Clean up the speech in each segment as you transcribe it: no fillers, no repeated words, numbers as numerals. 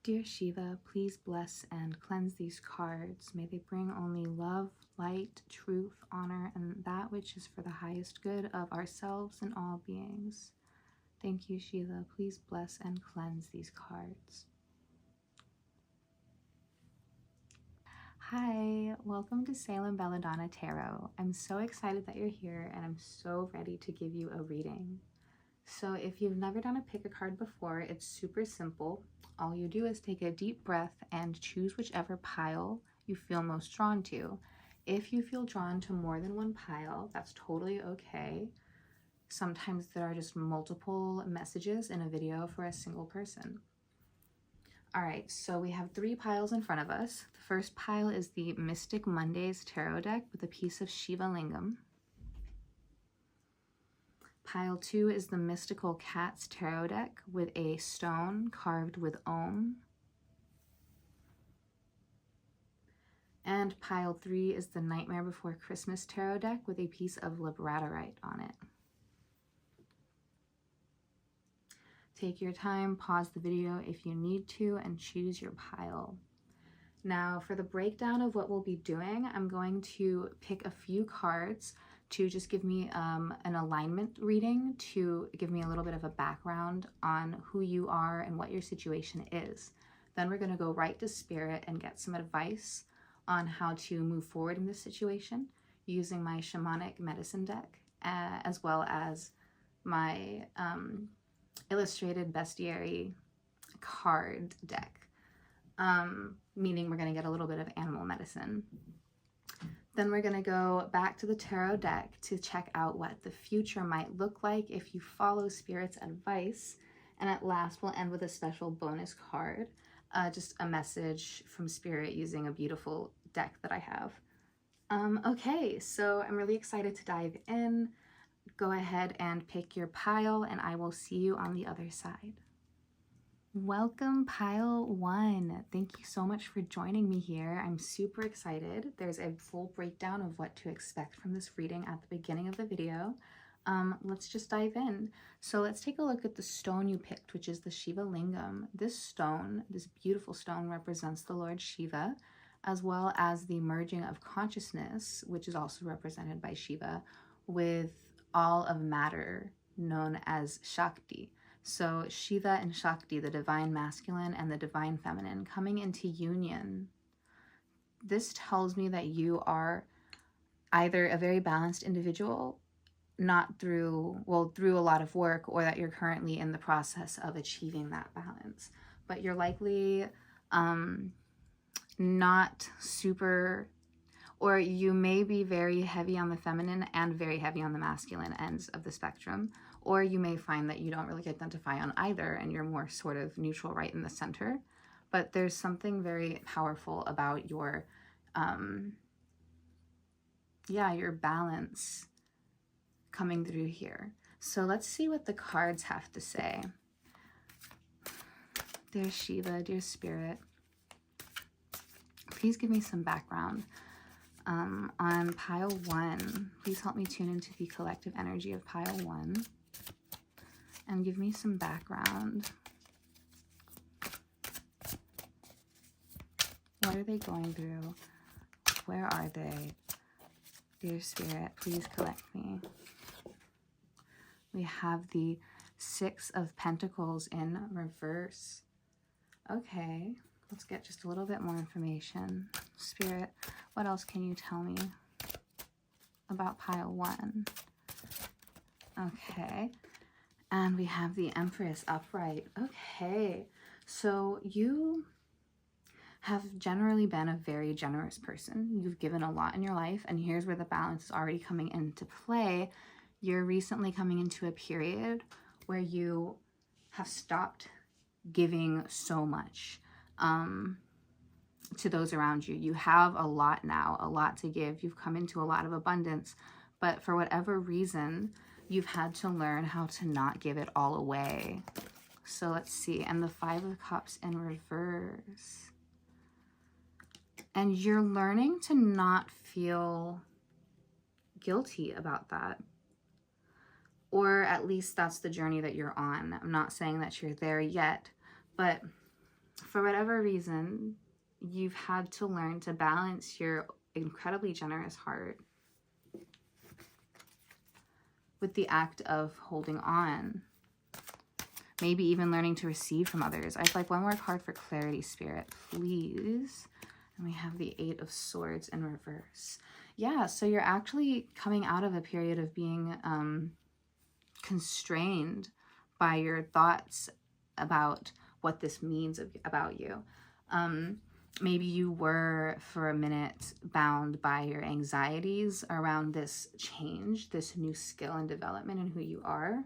Dear Shiva, please bless and cleanse these cards. May they bring only love, light, truth, honor, and that which is for the highest good of ourselves and all beings. Thank you, Shiva. Please bless and cleanse these cards. Hi, welcome to Salem Belladonna Tarot. I'm so excited that you're here and I'm so ready to give you a reading. So if you've never done a pick a card before, it's super simple. All you do is take a deep breath and choose whichever pile you feel most drawn to. If you feel drawn to more than one pile, that's totally okay. Sometimes there are just multiple messages in a video for a single person. All right, so we have 3 piles in front of us. The first pile is the Mystic Mondays Tarot deck with a piece of Shiva Lingam. Pile 2 is the Mystical Cats Tarot deck with a stone carved with Om. And pile 3 is the Nightmare Before Christmas Tarot deck with a piece of Labradorite on it. Take your time, pause the video if you need to, and choose your pile. Now for the breakdown of what we'll be doing, I'm going to pick a few cards to just give me an alignment reading, to give me a little bit of a background on who you are and what your situation is. Then we're going to go right to Spirit and get some advice on how to move forward in this situation using my Shamanic medicine deck, as well as my illustrated Bestiary card deck, meaning we're going to get a little bit of animal medicine. Then we're going to go back to the tarot deck to check out what the future might look like if you follow Spirit's advice. And at last, we'll end with a special bonus card, just a message from Spirit using a beautiful deck that I have. Okay, so I'm really excited to dive in. Go ahead and pick your pile, and I will see you on the other side. Welcome, pile 1. Thank you so much for joining me here. I'm super excited. There's a full breakdown of what to expect from this reading at the beginning of the video. Let's just dive in. So let's take a look at the stone you picked, which is the Shiva Lingam. This stone, this beautiful stone, represents the Lord Shiva, as well as the merging of consciousness, which is also represented by Shiva, with all of matter, known as Shakti. So Shiva and Shakti, the divine masculine and the divine feminine, coming into union. This tells me that you are either a very balanced individual, not through a lot of work, or that you're currently in the process of achieving that balance. But you're likely not super, or you may be very heavy on the feminine and very heavy on the masculine ends of the spectrum. Or you may find that you don't really identify on either and you're more sort of neutral right in the center. But there's something very powerful about your balance coming through here. So let's see what the cards have to say. Dear Shiva, dear Spirit, please give me some background on pile 1. Please help me tune into the collective energy of pile 1. And give me some background. What are they going through? Where are they? Dear Spirit, please collect me. We have the 6 of Pentacles in reverse. Okay, let's get just a little bit more information. Spirit, what else can you tell me about pile 1? Okay. And we have the Empress upright. Okay, so you have generally been a very generous person. You've given a lot in your life, and here's where the balance is already coming into play. You're recently coming into a period where you have stopped giving so much to those around you. You have a lot now, a lot to give. You've come into a lot of abundance, but for whatever reason, you've had to learn how to not give it all away. So let's see. And the 5 of Cups in reverse. And you're learning to not feel guilty about that. Or at least that's the journey that you're on. I'm not saying that you're there yet, but for whatever reason, you've had to learn to balance your incredibly generous heart with the act of holding on. Maybe even learning to receive from others. I'd like one more card for clarity, Spirit, please. And we have the 8 of Swords in reverse. Yeah, so you're actually coming out of a period of being constrained by your thoughts about what this means about you. Maybe you were, for a minute, bound by your anxieties around this change, this new skill and development in who you are.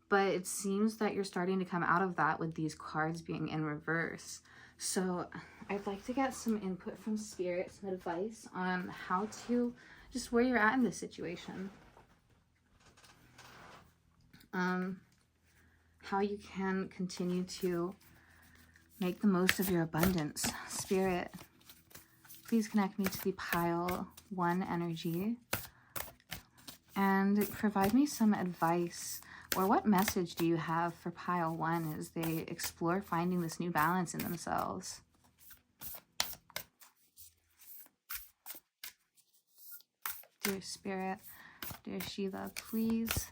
But it seems that you're starting to come out of that with these cards being in reverse. So I'd like to get some input from Spirit, some advice on how to, just where you're at in this situation. How you can continue to make the most of your abundance. Spirit, please connect me to the pile 1 energy and provide me some advice, or what message do you have for pile 1 as they explore finding this new balance in themselves? Dear Spirit, dear Shiva, please.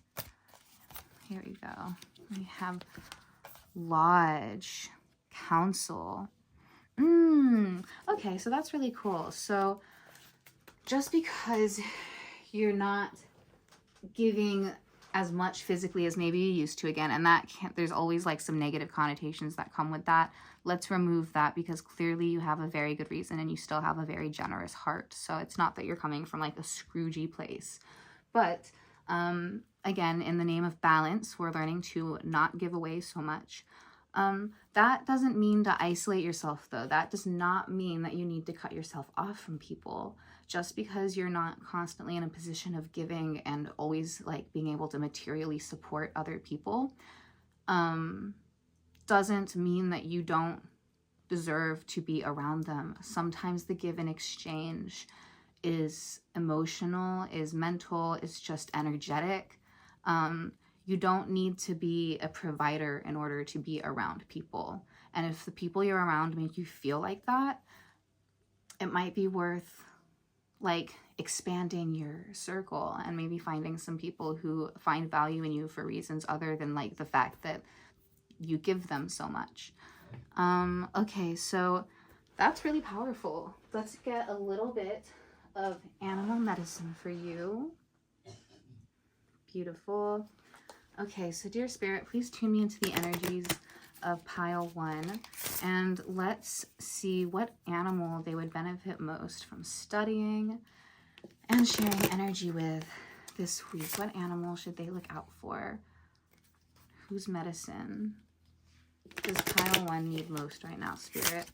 Here we go. We have Lodge, Council. Okay, so that's really cool. So just because you're not giving as much physically as maybe you used to again, and that can't, there's always like some negative connotations that come with that. Let's remove that, because clearly you have a very good reason and you still have a very generous heart. So it's not that you're coming from like a Scroogey place. But again, in the name of balance, we're learning to not give away so much. That doesn't mean to isolate yourself, though. That does not mean that you need to cut yourself off from people. Just because you're not constantly in a position of giving and always like being able to materially support other people, doesn't mean that you don't deserve to be around them. Sometimes the give and exchange is emotional, is mental, is just energetic. You don't need to be a provider in order to be around people. And if the people you're around make you feel like that, it might be worth like expanding your circle and maybe finding some people who find value in you for reasons other than like the fact that you give them so much. Okay, so that's really powerful. Let's get a little bit of animal medicine for you. Beautiful. Okay, so dear Spirit, please tune me into the energies of pile 1, and let's see what animal they would benefit most from studying and sharing energy with this week. What animal should they look out for? Whose medicine does pile 1 need most right now, Spirit?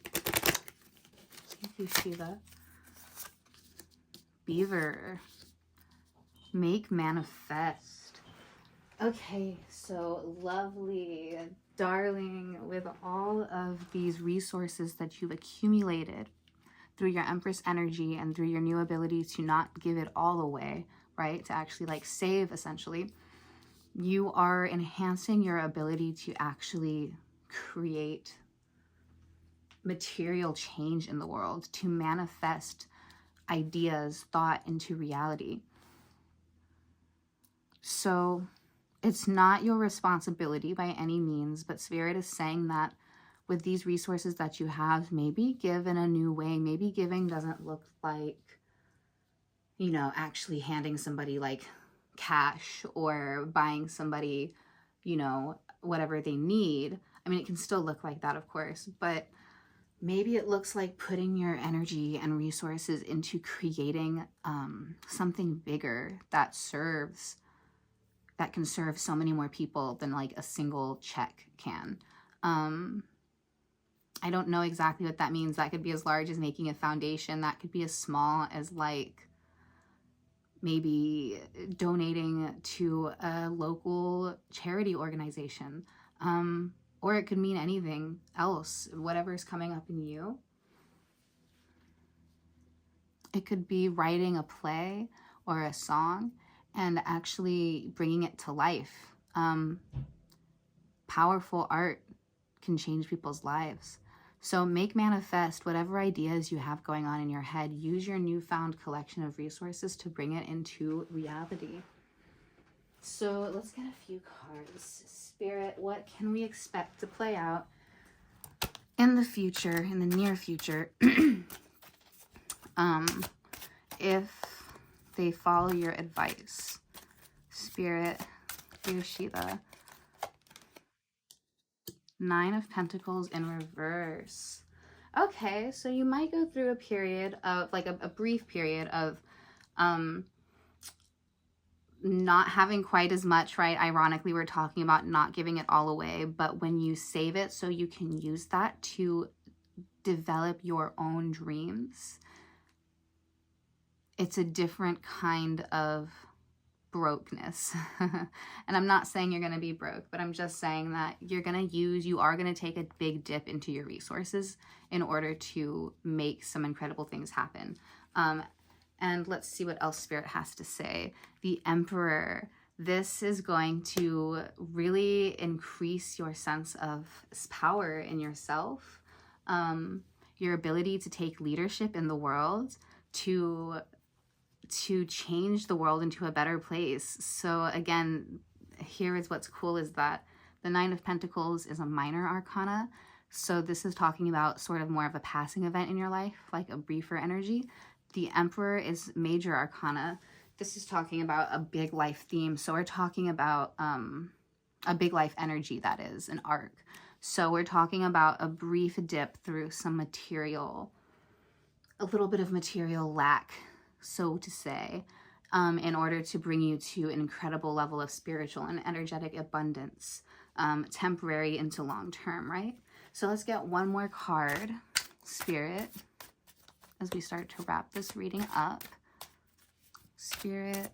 Thank you, Shiva. Beaver. Make manifest. Okay, so lovely, darling, with all of these resources that you've accumulated through your Empress energy and through your new ability to not give it all away, right? To actually like save, essentially. You are enhancing your ability to actually create material change in the world, to manifest ideas, thought into reality. So it's not your responsibility by any means, but Spirit is saying that with these resources that you have, maybe give in a new way. Maybe giving doesn't look like, you know, actually handing somebody like cash or buying somebody, you know, whatever they need. I mean, it can still look like that, of course, but maybe it looks like putting your energy and resources into creating something bigger that can serve so many more people than like a single check can. I don't know exactly what that means. That could be as large as making a foundation. That could be as small as like maybe donating to a local charity organization. Or it could mean anything else, whatever's coming up in you. It could be writing a play or a song and actually bringing it to life. Powerful art can change people's lives. So make manifest whatever ideas you have going on in your head. Use your newfound collection of resources to bring it into reality. So let's get a few cards. Spirit, what can we expect to play out in the future, in the near future, if they follow your advice? Spirit, dear Shiva. 9 of Pentacles in reverse. Okay, so you might go through a period of, like a brief period of not having quite as much, right? Ironically, we're talking about not giving it all away, but when you save it so you can use that to develop your own dreams, it's a different kind of brokenness. And I'm not saying you're going to be broke, but I'm just saying that you are going to take a big dip into your resources in order to make some incredible things happen. And let's see what else Spirit has to say. The Emperor. This is going to really increase your sense of power in yourself, your ability to take leadership in the world, to change the world into a better place. So again, here is what's cool, is that the 9 of Pentacles is a minor arcana. So this is talking about sort of more of a passing event in your life, like a briefer energy. The Emperor is major arcana. This is talking about a big life theme. So we're talking about a big life energy, that is, an arc. So we're talking about a brief dip through some material, a little bit of material lack, so to say, in order to bring you to an incredible level of spiritual and energetic abundance, temporary into long term, right? So let's get one more card, Spirit, as we start to wrap this reading up. Spirit,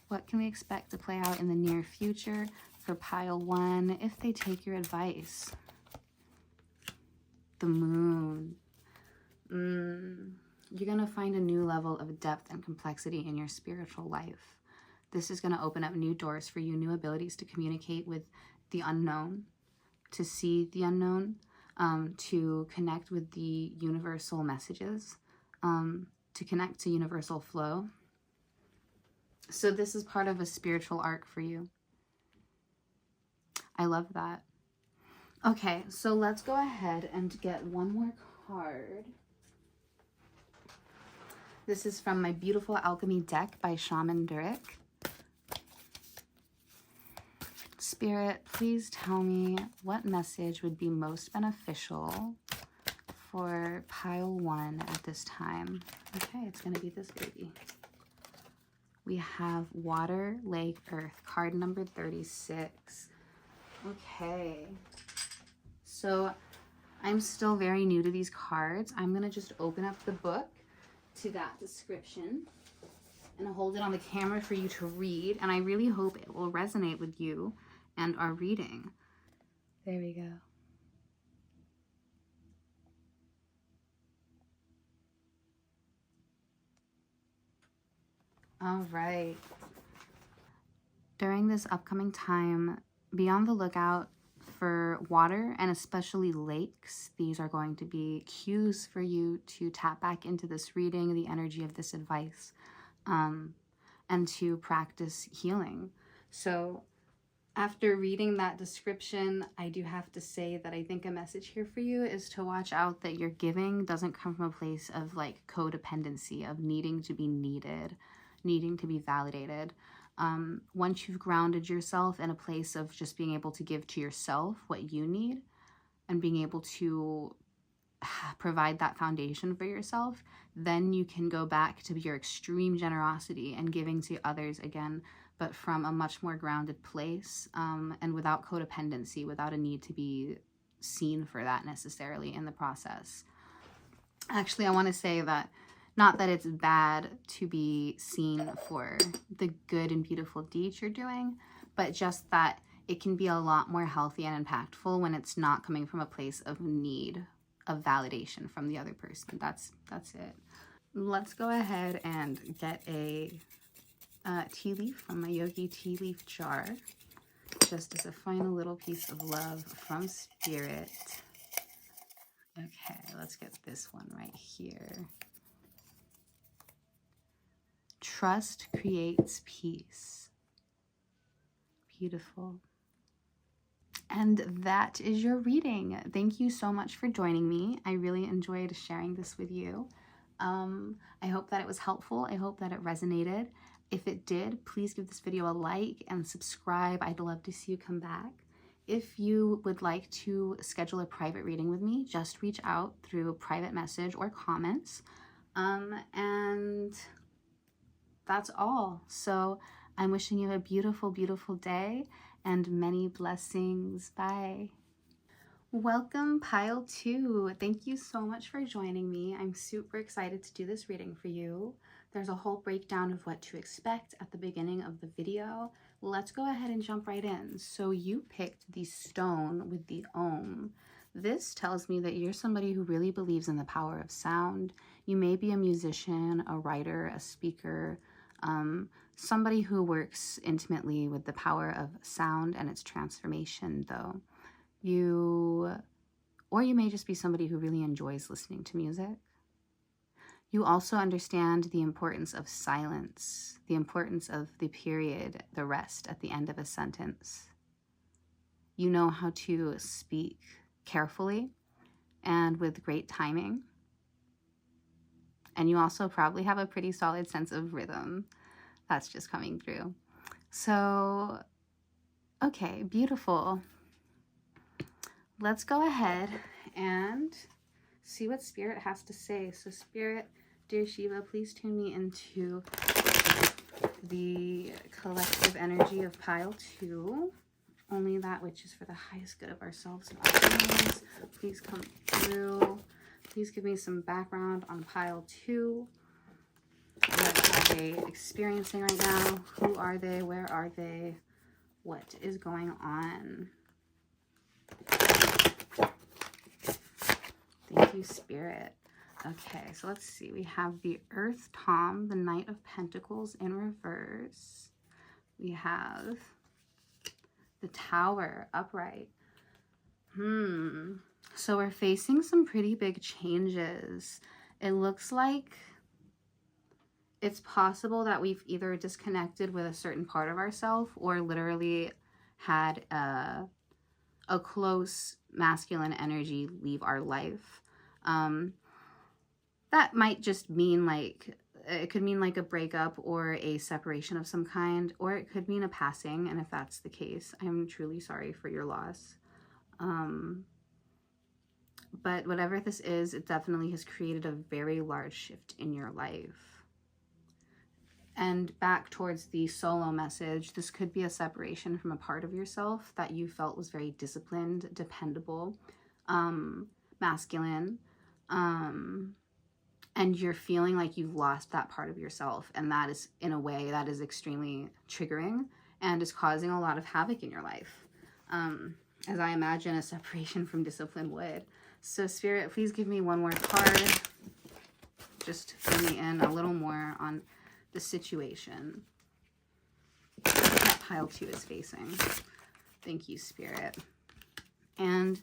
what can we expect to play out in the near future for pile 1 if they take your advice? The Moon. You're going to find a new level of depth and complexity in your spiritual life. This is going to open up new doors for you, new abilities to communicate with the unknown, to see the unknown, to connect with the universal messages, to connect to universal flow. So this is part of a spiritual arc for you. I love that. Okay, so let's go ahead and get one more card. This is from my beautiful Alchemy deck by Shaman Durek. Spirit, please tell me what message would be most beneficial for pile 1 at this time. Okay, it's going to be this baby. We have Water, Lake, Earth, card number 36. Okay. So I'm still very new to these cards. I'm going to just open up the book to that description and hold it on the camera for you to read. And I really hope it will resonate with you and our reading. There we go. All right. During this upcoming time, be on the lookout for water and especially lakes. These are going to be cues for you to tap back into this reading, the energy of this advice, and to practice healing. So after reading that description, I do have to say that I think a message here for you is to watch out that your giving doesn't come from a place of like codependency, of needing to be needed, needing to be validated. Once you've grounded yourself in a place of just being able to give to yourself what you need and being able to provide that foundation for yourself, then you can go back to your extreme generosity and giving to others again, but from a much more grounded place, and without codependency, without a need to be seen for that necessarily in the process. Actually, I want to say that not that it's bad to be seen for the good and beautiful deeds you're doing, but just that it can be a lot more healthy and impactful when it's not coming from a place of need, of validation from the other person. That's it. Let's go ahead and get a tea leaf from my Yogi tea leaf jar, just as a final little piece of love from Spirit. Okay, let's get this one right here. Trust creates peace. Beautiful. And that is your reading. Thank you so much for joining me. I really enjoyed sharing this with you. I hope that it was helpful. I hope that it resonated. If it did, please give this video a like and subscribe. I'd love to see you come back. If you would like to schedule a private reading with me, just reach out through private message or comments. And that's all. So I'm wishing you a beautiful, beautiful day and many blessings. Bye. Welcome, pile 2. Thank you so much for joining me. I'm super excited to do this reading for you. There's a whole breakdown of what to expect at the beginning of the video. Let's go ahead and jump right in. So you picked the stone with the Om. This tells me that you're somebody who really believes in the power of sound. You may be a musician, a writer, a speaker, somebody who works intimately with the power of sound and its transformation, though. Or you may just be somebody who really enjoys listening to music. You also understand the importance of silence, the importance of the period, the rest at the end of a sentence. You know how to speak carefully and with great timing. And you also probably have a pretty solid sense of rhythm. That's just coming through. So, okay, beautiful. Let's go ahead and see what Spirit has to say. So Spirit, dear Shiva, please tune me into the collective energy of pile 2. Only that which is for the highest good of ourselves and others. Please come through. Please give me some background on pile 2. What are they experiencing right now? Who are they? Where are they? What is going on? Thank you, Spirit. Okay, so let's see. We have the Earth Tom, the Knight of Pentacles in reverse. We have the Tower upright. So we're facing some pretty big changes. It looks like it's possible that we've either disconnected with a certain part of ourselves or literally had a close masculine energy leave our life. That might just mean like, it could mean like a breakup or a separation of some kind, or it could mean a passing. And if that's the case, I'm truly sorry for your loss. But whatever this is, it definitely has created a very large shift in your life. And back towards the solo message, this could be a separation from a part of yourself that you felt was very disciplined, dependable, masculine, and you're feeling like you've lost that part of yourself. And that is, in a way, that is extremely triggering and is causing a lot of havoc in your life, as I imagine a separation from discipline would. So Spirit, please give me one more card. Just fill me in a little more on the situation that pile 2 is facing. Thank you, Spirit. And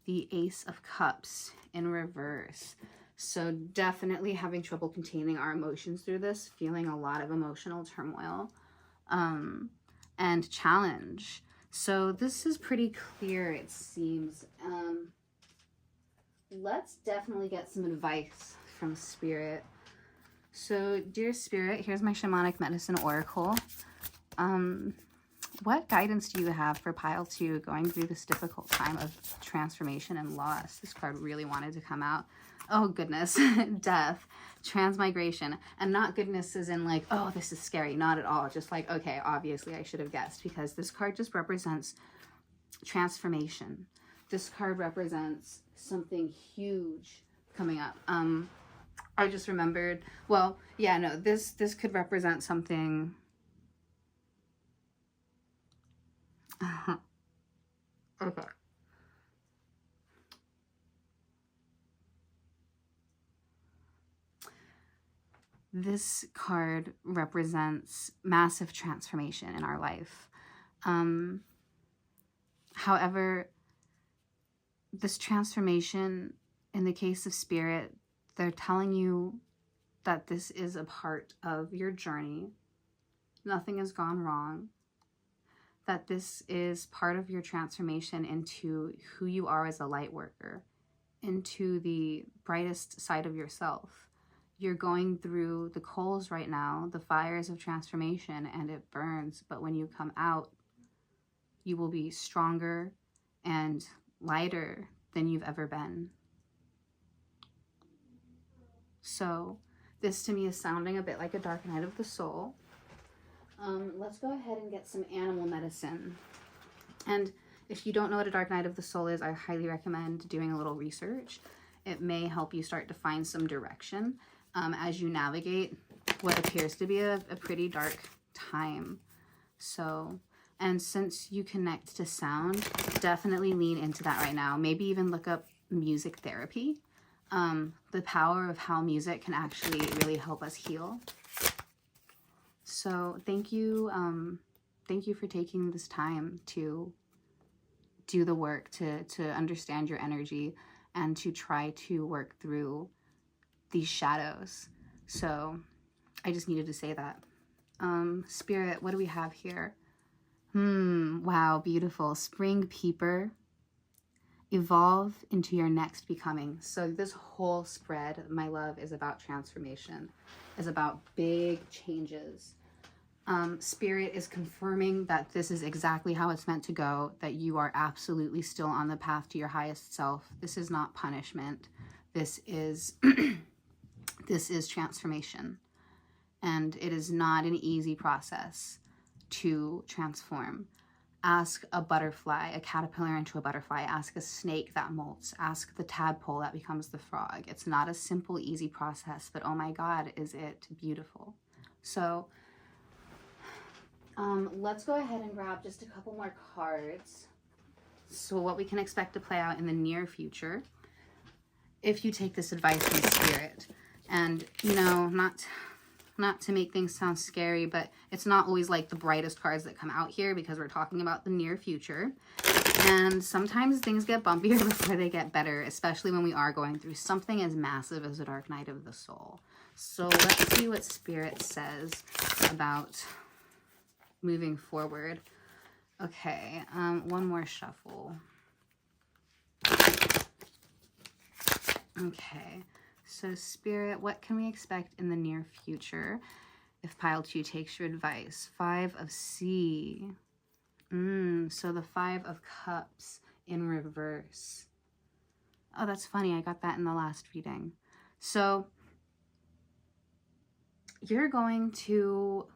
the Ace of Cups in reverse. So definitely having trouble containing our emotions through this, feeling a lot of emotional turmoil and challenge. So this is pretty clear, it seems. Let's definitely get some advice from Spirit. So, dear Spirit, here's my Shamanic Medicine Oracle. What guidance do you have for pile 2 going through this difficult time of transformation and loss? This card really wanted to come out. Oh, goodness. Death, transmigration. And not goodness as in like, oh, this is scary. Not at all. Just like, okay, obviously I should have guessed, because this card just represents transformation. This card represents something huge coming up. I just remembered, well, yeah, no, this could represent something. Okay. this card represents massive transformation in our life. However, this transformation, in the case of Spirit, they're telling you that this is a part of your journey. Nothing has gone wrong. That this is part of your transformation into who you are as a light worker, into the brightest side of yourself. You're going through the coals right now, the fires of transformation, and it burns. But when you come out, you will be stronger and lighter than you've ever been. So this to me is sounding a bit like a dark night of the soul. Let's go ahead and get some animal medicine. And if you don't know what a dark night of the soul is, I highly recommend doing a little research. It may help you start to find some direction as you navigate what appears to be a pretty dark time. So, and since you connect to sound, definitely lean into that right now. Maybe even look up music therapy. The power of how music can actually really help us heal. So thank you for taking this time to do the work, to understand your energy, and to try to work through these shadows. So I just needed to say that. Spirit, what do we have here? Wow, beautiful. Spring peeper. Evolve into your next becoming. So this whole spread, my love, is about transformation, is about big changes. Spirit is confirming that this is exactly how it's meant to go, that you are absolutely still on the path to your highest self. This is not punishment. This is this is transformation. And it is not an easy process to transform. Ask a butterfly, a caterpillar into a butterfly. Ask a snake that molts. Ask the tadpole that becomes the frog. It's not a simple, easy process, but oh my God, is it beautiful. So let's go ahead and grab just a couple more cards. So what we can expect to play out in the near future if you take this advice from Spirit. And, you know, not to make things sound scary, but it's not always like the brightest cards that come out here because we're talking about the near future. And sometimes things get bumpier before they get better, especially when we are going through something as massive as a dark night of the soul. So let's see what Spirit says about moving forward. Okay, one more shuffle. Okay, so Spirit, what can we expect in the near future if pile 2 takes your advice? 5 of Sea. So the 5 of Cups in reverse. Oh, that's funny. I got that in the last reading. So you're going to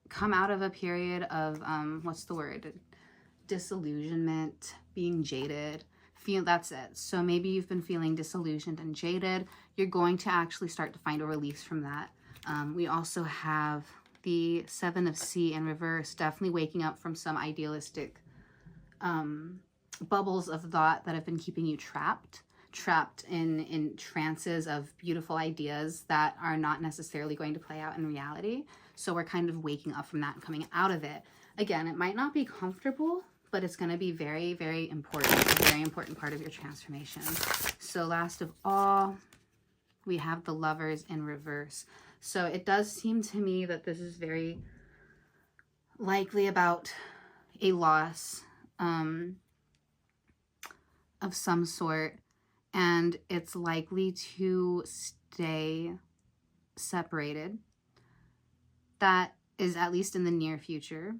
come out of a period of, what's the word? Disillusionment, being jaded. That's it. So maybe you've been feeling disillusioned and jaded. You're going to actually start to find a release from that. We also have the 7 of Sea in reverse, definitely waking up from some idealistic bubbles of thought that have been keeping you trapped in trances of beautiful ideas that are not necessarily going to play out in reality. So we're kind of waking up from that and coming out of it. Again, it might not be comfortable, but it's going to be very, very important, a very important part of your transformation. So last of all, we have the Lovers in reverse. So it does seem to me that this is very likely about a loss of some sort, and it's likely to stay separated. That is at least in the near future.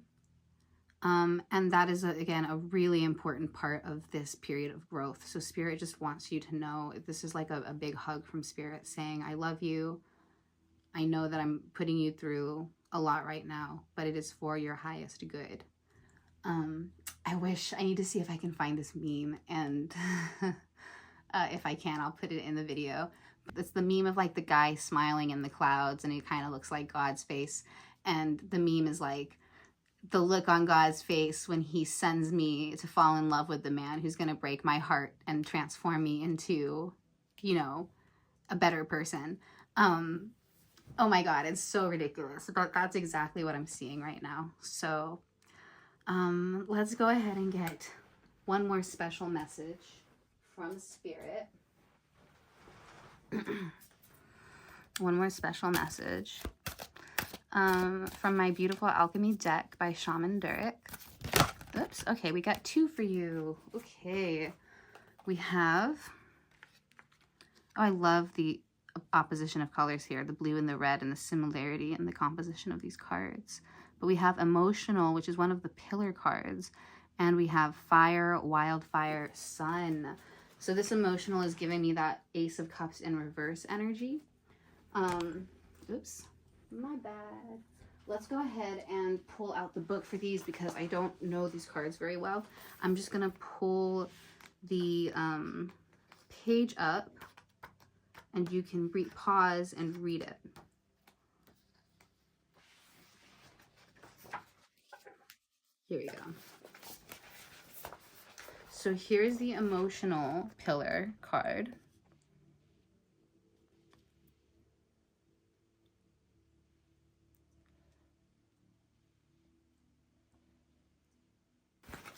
And that is, again, a really important part of this period of growth. So Spirit just wants you to know, this is like a big hug from Spirit saying, I love you. I know that I'm putting you through a lot right now, but it is for your highest good. I need to see if I can find this meme, and if I can, I'll put it in the video. It's the meme of like the guy smiling in the clouds, and it kind of looks like God's face. And the meme is like, the look on God's face when he sends me to fall in love with the man who's going to break my heart and transform me into, you know, a better person. Oh my God, it's so ridiculous, but that's exactly what I'm seeing right now. So let's go ahead and get one more special message from Spirit. One more special message from my beautiful Alchemy deck by Shaman Durek. Oops, okay, we got 2 for you. Okay, we have, oh, I love the opposition of colors here, the blue and the red, and the similarity in the composition of these cards. But we have emotional, which is one of the pillar cards, and we have fire, wildfire, sun. So this emotional is giving me that Ace of Cups in reverse energy. Oops, my bad. Let's go ahead and pull out the book for these because I don't know these cards very well. I'm just gonna pull the page up and you can pause and read it. Here we go. So here's the emotional pillar card.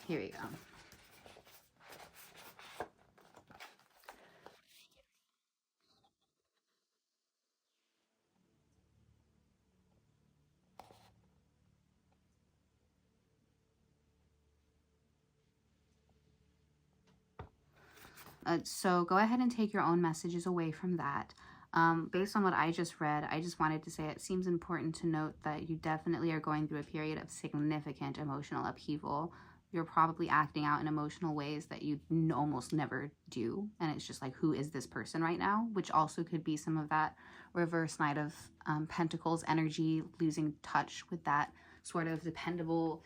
Here we go. So go ahead and take your own messages away from that. Based on what I just read, I just wanted to say it seems important to note that you definitely are going through a period of significant emotional upheaval. You're probably acting out in emotional ways that you almost never do. And it's just like, who is this person right now? Which also could be some of that reverse Knight of Pentacles energy, losing touch with that sort of dependable,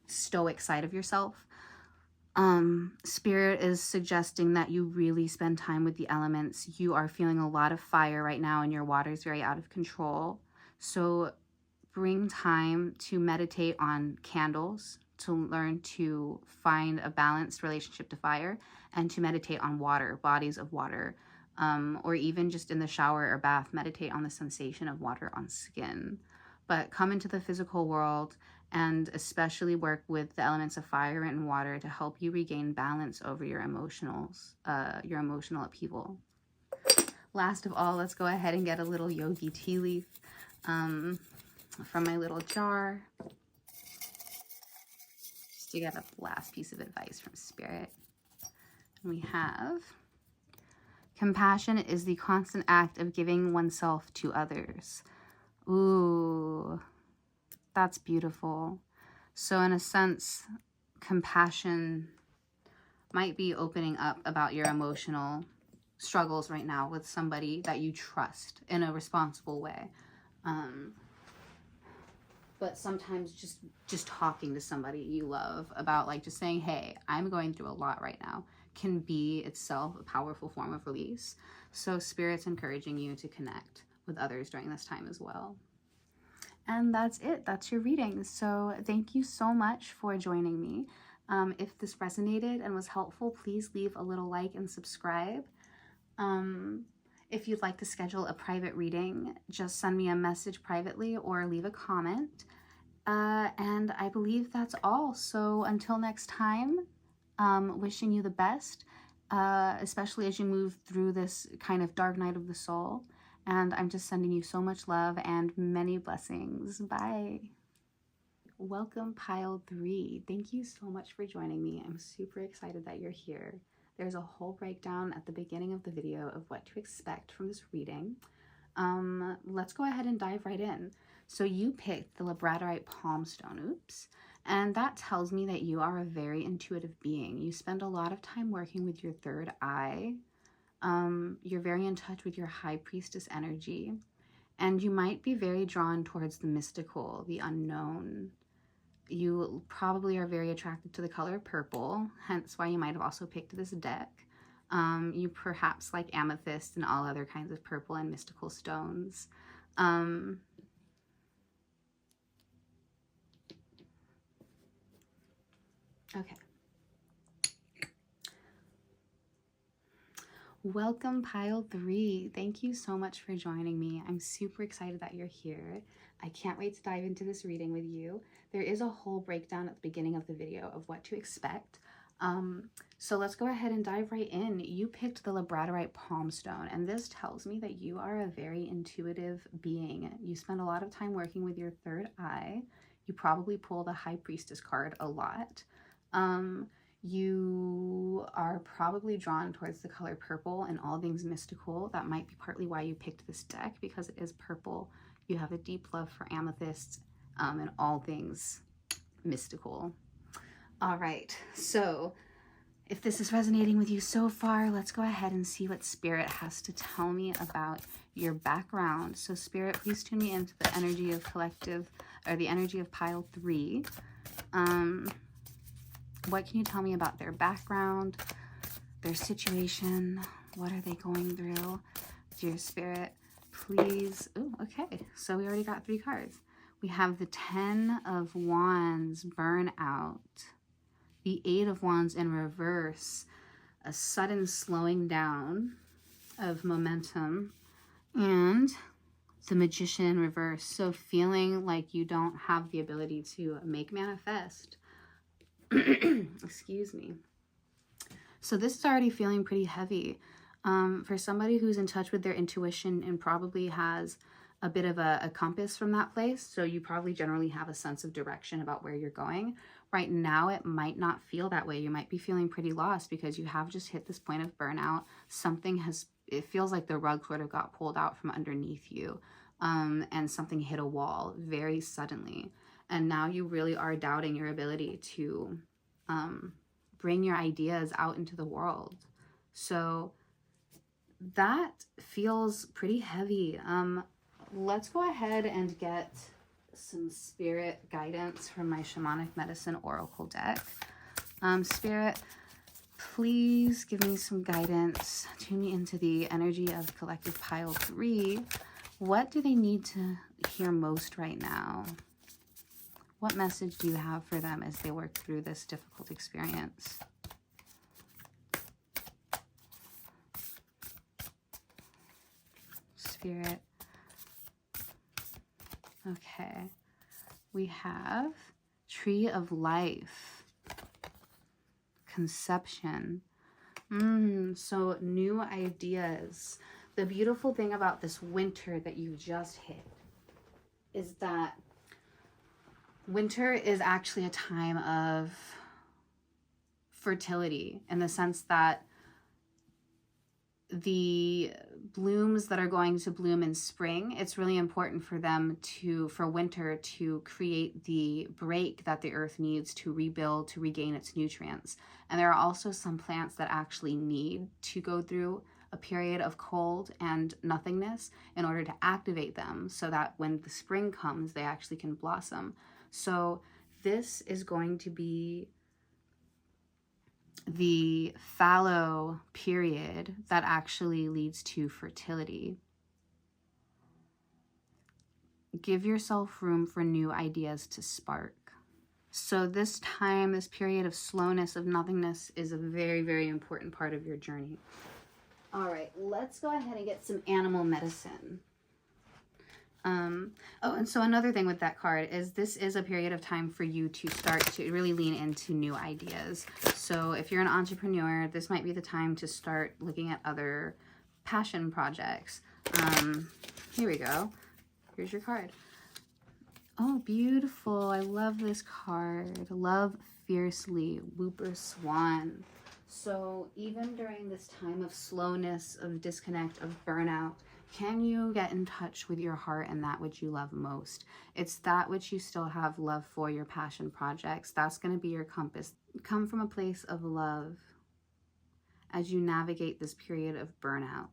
stoic side of yourself. Spirit is suggesting that you really spend time with the elements. You are feeling a lot of fire right now and your water is very out of control. So bring time to meditate on candles, to learn to find a balanced relationship to fire, and to meditate on water, bodies of water, or even just in the shower or bath, meditate on the sensation of water on skin. But come into the physical world and especially work with the elements of fire and water to help you regain balance over your emotional upheaval. Last of all, let's go ahead and get a little yogi tea leaf from my little jar, just to get a last piece of advice from Spirit. We have, compassion is the constant act of giving oneself to others. Ooh, that's beautiful. So in a sense, compassion might be opening up about your emotional struggles right now with somebody that you trust in a responsible way. But sometimes just talking to somebody you love about, like, just saying, hey, I'm going through a lot right now, can be itself a powerful form of release. So Spirit's encouraging you to connect with others during this time as well. And that's it. That's your reading. So thank you so much for joining me. If this resonated and was helpful, please leave a little like and subscribe. If you'd like to schedule a private reading, just send me a message privately or leave a comment. And I believe that's all. So until next time, wishing you the best, especially as you move through this kind of dark night of the soul. And I'm just sending you so much love and many blessings. Bye. Welcome, Pile 3. Thank you so much for joining me. I'm super excited that you're here. There's a whole breakdown at the beginning of the video of what to expect from this reading. Let's go ahead and dive right in. So you picked the Labradorite Palm Stone, oops. And that tells me that you are a very intuitive being. You spend a lot of time working with your third eye. You're very in touch with your High Priestess energy, and you might be very drawn towards the mystical, the unknown. You probably are very attracted to the color purple, hence why you might have also picked this deck. You perhaps like amethyst and all other kinds of purple and mystical stones. Okay. Welcome, pile 3. Thank you so much for joining me. I'm super excited that you're here. I can't wait to dive into this reading with you. There is a whole breakdown at the beginning of the video of what to expect. So let's go ahead and dive right in. You picked the Labradorite palm stone, and this tells me that you are a very intuitive being. You spend a lot of time working with your third eye. You probably pull the High Priestess card a lot. You are probably drawn towards the color purple and all things mystical. That might be partly why you picked this deck, because it is purple. You have a deep love for amethysts and all things mystical. All right, so if this is resonating with you so far, let's go ahead and see what Spirit has to tell me about your background. So Spirit, please tune me into the energy of collective, or the energy of pile 3. What can you tell me about their background, their situation? What are they going through? Dear Spirit, please. Oh, okay. So we already got 3 cards. We have the 10 of Wands, burnout. The 8 of Wands in reverse, a sudden slowing down of momentum. And the Magician in reverse. So feeling like you don't have the ability to make manifest. Excuse me. So this is already feeling pretty heavy. For somebody who's in touch with their intuition and probably has a bit of a compass from that place, so you probably generally have a sense of direction about where you're going. Right now, it might not feel that way. You might be feeling pretty lost because you have just hit this point of burnout. It feels like the rug sort of got pulled out from underneath you, and something hit a wall very suddenly. And now you really are doubting your ability to bring your ideas out into the world. So that feels pretty heavy. Let's go ahead and get some Spirit guidance from my Shamanic Medicine Oracle deck. Spirit, please give me some guidance. Tune me into the energy of collective pile 3. What do they need to hear most right now? What message do you have for them as they work through this difficult experience? Spirit. Okay. We have Tree of Life. Conception. So new ideas. The beautiful thing about this winter that you just hit is that winter is actually a time of fertility, in the sense that the blooms that are going to bloom in spring, it's really important for them for winter to create the break that the earth needs to rebuild, to regain its nutrients. And there are also some plants that actually need to go through a period of cold and nothingness in order to activate them, so that when the spring comes, they actually can blossom. So this is going to be the fallow period that actually leads to fertility. Give yourself room for new ideas to spark. So this time, this period of slowness, of nothingness, is a very, very important part of your journey. All right, let's go ahead and get some animal medicine. And so another thing with that card is this is a period of time for you to start to really lean into new ideas. So if you're an entrepreneur, this might be the time to start looking at other passion projects. Here we go. Here's your card. Oh, beautiful. I love this card. Love fiercely. Whooper Swan. So even during this time of slowness, of disconnect, of burnout, can you get in touch with your heart and that which you love most? It's that which you still have love for, your passion projects. That's going to be your compass. Come from a place of love as you navigate this period of burnout.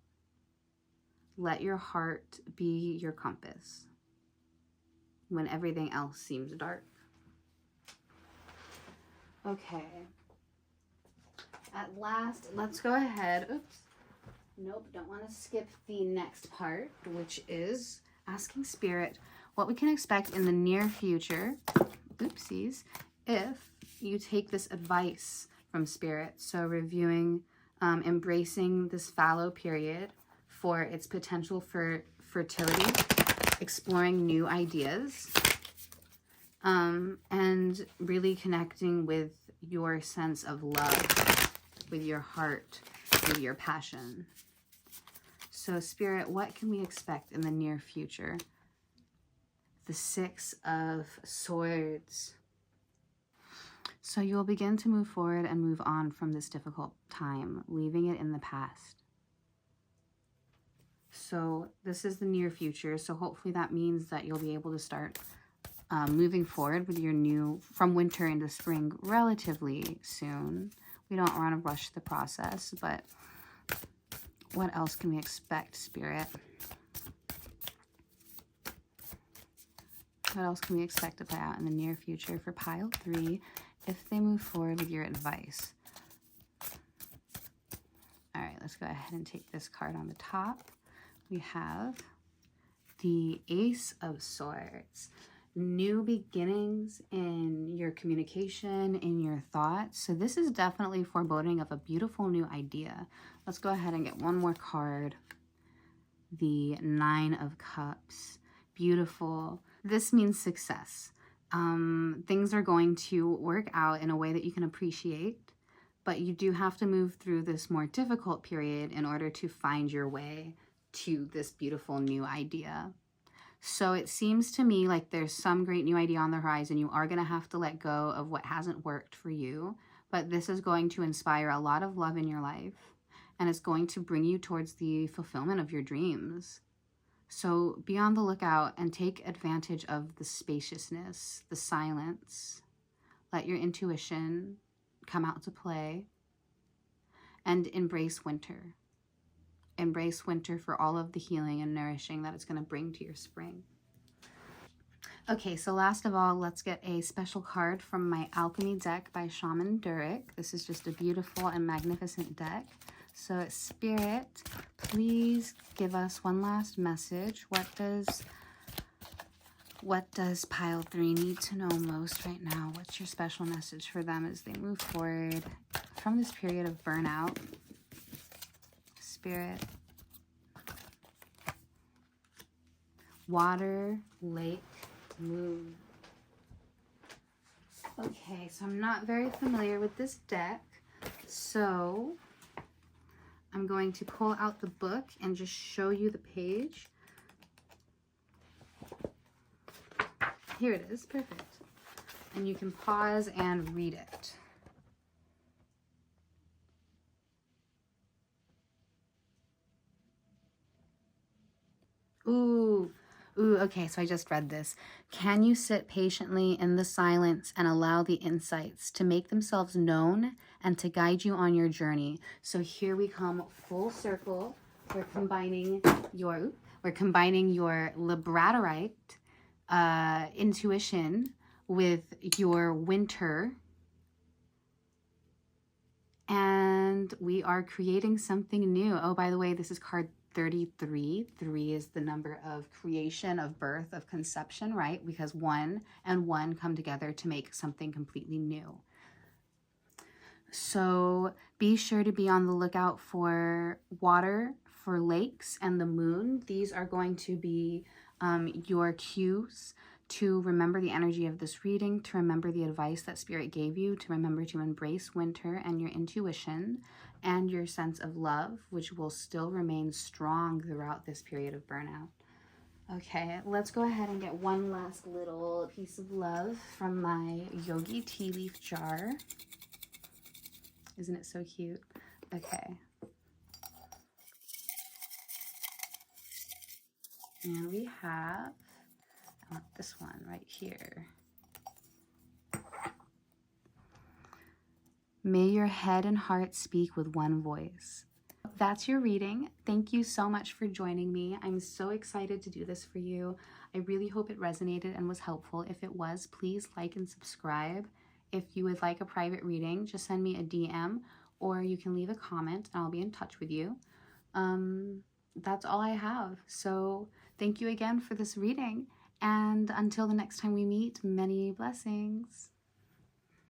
Let your heart be your compass when everything else seems dark. Okay. At last, let's go ahead. Oops. Nope, don't want to skip the next part, which is asking Spirit what we can expect in the near future, oopsies, if you take this advice from Spirit. So reviewing embracing this fallow period for its potential for fertility, exploring new ideas, and really connecting with your sense of love, with your heart, with your passion. So Spirit, what can we expect in the near future? The Six of Swords. So you'll begin to move forward and move on from this difficult time, leaving it in the past. So this is the near future. So hopefully that means that you'll be able to start moving forward with your new, from winter into spring relatively soon. We don't want to rush the process, but what else can we expect, Spirit? What else can we expect to play out in the near future for pile 3 if they move forward with your advice? All right, let's go ahead and take this card on the top. We have the Ace of Swords. New beginnings in your communication, in your thoughts. So this is definitely foreboding of a beautiful new idea. Let's go ahead and get one more card. The Nine of Cups. Beautiful. This means success. Things are going to work out in a way that you can appreciate, but you do have to move through this more difficult period in order to find your way to this beautiful new idea. So it seems to me like there's some great new idea on the horizon. You are going to have to let go of what hasn't worked for you, but this is going to inspire a lot of love in your life, and it's going to bring you towards the fulfillment of your dreams. So be on the lookout and take advantage of the spaciousness, the silence. Let your intuition come out to play, and embrace winter. Embrace winter for all of the healing and nourishing that it's going to bring to your spring. Okay, so last of all, let's get a special card from my Alchemy deck by Shaman Durek. This is just a beautiful and magnificent deck. So Spirit, please give us one last message. What does pile 3 need to know most right now? What's your special message for them as they move forward from this period of burnout? Spirit. Water, lake, moon. Okay, so I'm not very familiar with this deck, so I'm going to pull out the book and just show you the page. Here it is, perfect. And you can pause and read it. Ooh, okay, so I just read this. Can you sit patiently in the silence and allow the insights to make themselves known and to guide you on your journey? So here we come full circle. We're combining your Labradorite intuition with your winter, and we are creating something new. Oh, by the way, this is card 33. 3 is the number of creation, of birth, of conception, right? Because 1 and 1 come together to make something completely new. So be sure to be on the lookout for water, for lakes, and the moon. These are going to be your cues to remember the energy of this reading, to remember the advice that Spirit gave you, to remember to embrace winter and your intuition and your sense of love, which will still remain strong throughout this period of burnout. Okay, let's go ahead and get one last little piece of love from my Yogi tea leaf jar. Isn't it so cute? Okay. And we have, I want this one right here. May your head and heart speak with one voice. That's your reading. Thank you so much for joining me. I'm so excited to do this for you. I really hope it resonated and was helpful. If it was, please like and subscribe. If you would like a private reading, just send me a DM or you can leave a comment and I'll be in touch with you. That's all I have. So thank you again for this reading. And until the next time we meet, many blessings.